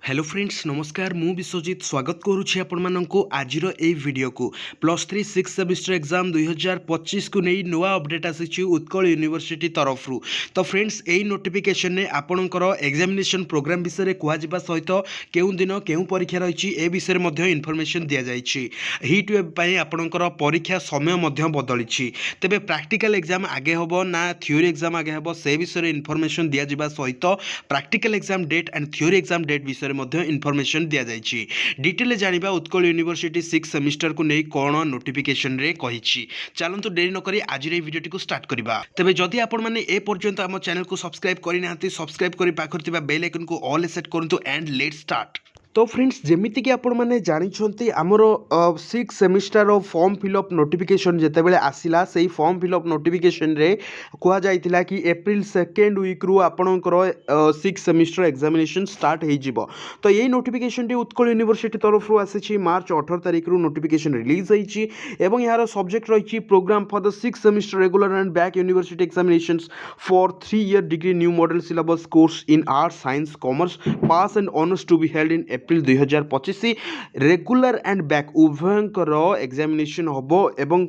Hello friends नमस्कार मु विश्वजीत स्वागत करुच्ची आपको आज वीडियो को +3 सिक्स सेमिस्टर एग्जाम 2025 को नहीं नुआ अपडेट आसी उत्कल यूनिवर्सिटी तरफ तो फ्रेंड्स यही नोटिफिकेशन ने आपणकर एग्जामिनेशन प्रोग्राम विषय कहवा सहित केउं दिन केउं परीक्षा रही ए विषय इनफॉरमेशन दि जाइए हिट वेब आपणकर परीक्षा समय बदली तेबे प्रैक्टिकल एग्जाम आगे हम ना थ्योरी एग्जाम आगे हम से विषय इनफॉरमेशन दि जावा सहित practical exam date and theory exam date विषय इनफॉरमेशन दि जाइए डिटेल जानिबा उत्कल यूनिवर्सिटी सिक्स सेमिस्टर को नहीं कौन नोटिफिकेशन रे कही चलतु डेरी नक आज भिडियोटी को स्टार्ट करवा तेज जदि आपण मैंने ए पर्यंत आम चैनल को सब्सक्राइब करना सब्सक्राइब कर पाखर बेल आइकन को ऑल सेट करूँ एंड लेट स्टार्ट। तो फ्रेंड्स जमीक आपण मैंने जानते आमर six semester form fill up notification जितेबाला आसला से फॉर्म फिलअप नोटिफिकेशन रे कहुला कि एप्रिल सेकेंड वीक रु आपणकर सिक्स सेमिस्टर एग्जामिनेशन स्टार्ट हो तो यही नोटिफिकेशन टी उत्कल यूनिवर्सिटी तरफ आसी मार्च 18 तारिख रु नोटिफिकेशन रिलीज होती यार सब्जेक्ट रही program for the six semester regular and back university examinations for 3 year degree new model syllabus course in arts science commerce pass and honours to be held in April 2025 regular and back उभयंकर examination हम एवं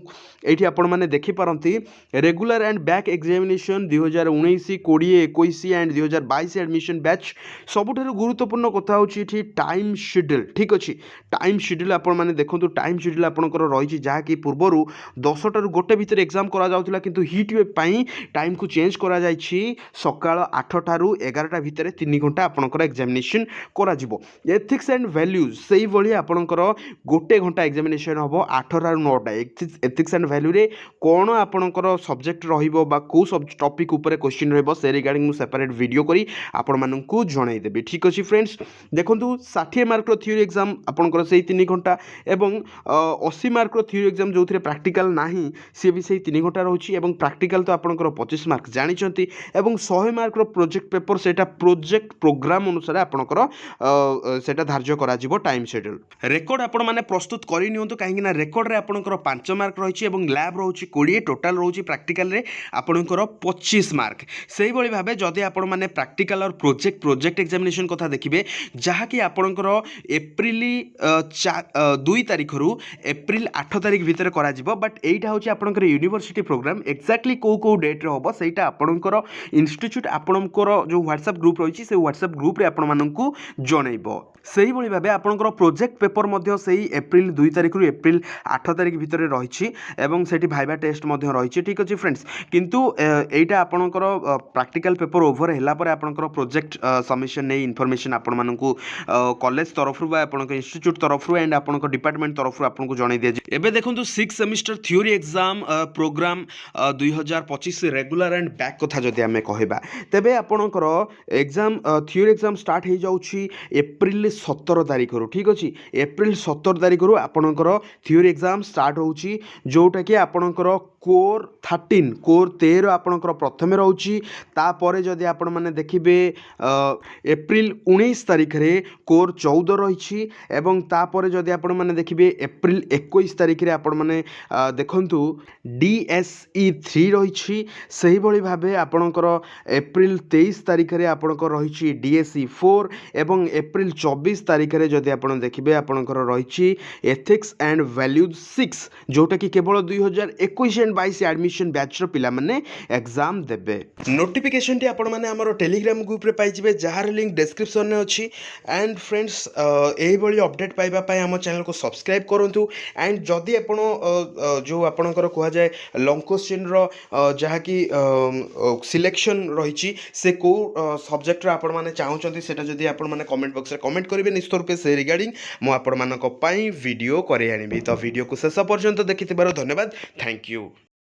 ये आपण मैंने देखिपारती regular and back examination 2019 20 21 and 2022 admission batch सबुठ गुरुत्वपूर्ण कथा होची टाइम शेड्यूल ठीक अच्छे टाइम शेड्यूल आपण मैंने देखो टाइम शेड्यूल आपंकर रही जहाँकि पूर्वर 10 गोटे भितर एग्जाम करा किंतु हिट वेब टाइम को चेंज करा सकाळ 8 ठारू 11टा भितर 3 घंटा आपंकर एग्जामिनेशन करा एथिक्स एंड वैल्यूज से भाई आपंकर गोटे घंटा एग्जामिनेशन हम 8 रू 9टा एथिक्स एंड वैल्यू रे कौन आपंकर सब्जेक्ट रो सब टॉपिक ऊपर क्वेश्चन रहिबो से रिगार्डिंग मु सेपरेट वीडियो करी आपण माननकु जणाइदेबी ठीक अच्छे फ्रेंड्स देखंतु 60 मार्क रो थ्योरी एग्जाम आपंकर से 3 घंटा एवं 80 मार्क रो थ्योरी एग्जाम जो प्रैक्टिकल नाही सी भी से 3 घंटा रोची एवं प्रैक्टिकल तो आपंकर 25 मार्क जानिचंती एवं 100 मार्क रो प्रोजेक्ट पेपर सेटा प्रोजेक्ट प्रोग्राम अनुसार आपंकर सेटा धार्य करा जिवो टाइम शेड्यूल रेकर्ड आपण माने प्रस्तुत करि नियंतु काहेकि ना रेकर्ड रे आपणकर 5 मार्क रही एवं लैब रोची 20 टोटाल रोची प्रैक्टिकल रे आपणकर 25 मार्क सेही भली भाबे जदि आपण माने प्रैक्टिकल और प्रोजेक्ट एग्जामिनेशन कथा देखिबे जहा कि आपणकर एप्रिल 2 तारिख रु एप्रिल 8 तारिख भितर करा जिवो बट एइटा होची आपणकर यूनिवर्सिटी प्रोग्राम एक्जेक्टली को डेट रे होबो सेटा आपणकर इंस्टीट्यूट आपणकर जो व्हाट्सएप ग्रुप रही से व्हाट्सएप ग्रुप रे आपण माननकु जणाइबो सेही भली भाबे आपणकर प्रोजेक्ट पेपर मध्य सेही एप्रिल 2 तारिख रु एप्रिल 8 तारिख भितर रही एवं सेठी भाइबा टेस्ट मध्य रही ठीक अच्छे फ्रेंड्स किंतु एइटा आपणकर प्रैक्टिकल पेपर ओवर हैला परे आपणकर प्रोजेक्ट सबमिशन नै इन्फॉर्मेशन आपण माननकु कॉलेज तरफ रु बा आपणकर इंस्टीट्यूट तरफ रु एंड आपणकर डिपार्टमेंट तरफ रु आपनकु जणाइ दिया जे एबे देखंतु 6 semester theory exam programme 2025 regular and back कथा जदि आमे कहबा तेबे आपणकर एग्जाम थ्योरी एग्जाम स्टार्ट हो जाउछि एप्रिल 17 तारिख रु ठीक अछि एप्रिल 17 तारिख रु आपणकर थ्योरी एग्जाम स्टार्ट होउछि जोटा कि आपणकर कोर 13 आपणकर प्रथमे रहउछि तापरे जदि आपण माने देखिबे एप्रिल 19 तारिख रे कोर 14 रही एवं तापरे जदि आपण माने देखिबे एप्रिल 21 तारिख रे आपण माने देखंतु DSE 3 रही सही भली भाबे आपणकर एप्रिल 23 तारिख रे आपणकर रही DSE 4 एवं एप्रिल 24 तारिख रे जदि आपण देखिबे आपणकर रही एथिक्स एंड वैल्यूज 6 जोटा कि केवल 2021 एंड 22 एडमिशन बैच रो पिला माने एग्जाम देबे नोटिफिकेशन टी आपण माने हमरो टेलीग्राम ग्रुप रे पाइ जिवे जहार लिंक डिस्क्रिप्शन में अछि एंड फ्रेंड्स एही भली अपडेट पाइबा पाइ हम चैनल को सब्सक्राइब करंतु एंड जदि आपण जो आपणकर कहा जाय लॉन्ग क्वेश्चन रो जहा कि सिलेक्शन रही से को सब्जेक्ट रो आपण माने चाहउचंती सेटा जदि आपण माने कमेंट बॉक्स रे कमेंट करिवे निश्चित रूप से रिगार्डिंग मु आपण मानक पई वीडियो करे आनिबी तो वीडियो को शेष पर्यंत देखिथिबार धन्यवाद थैंक यू।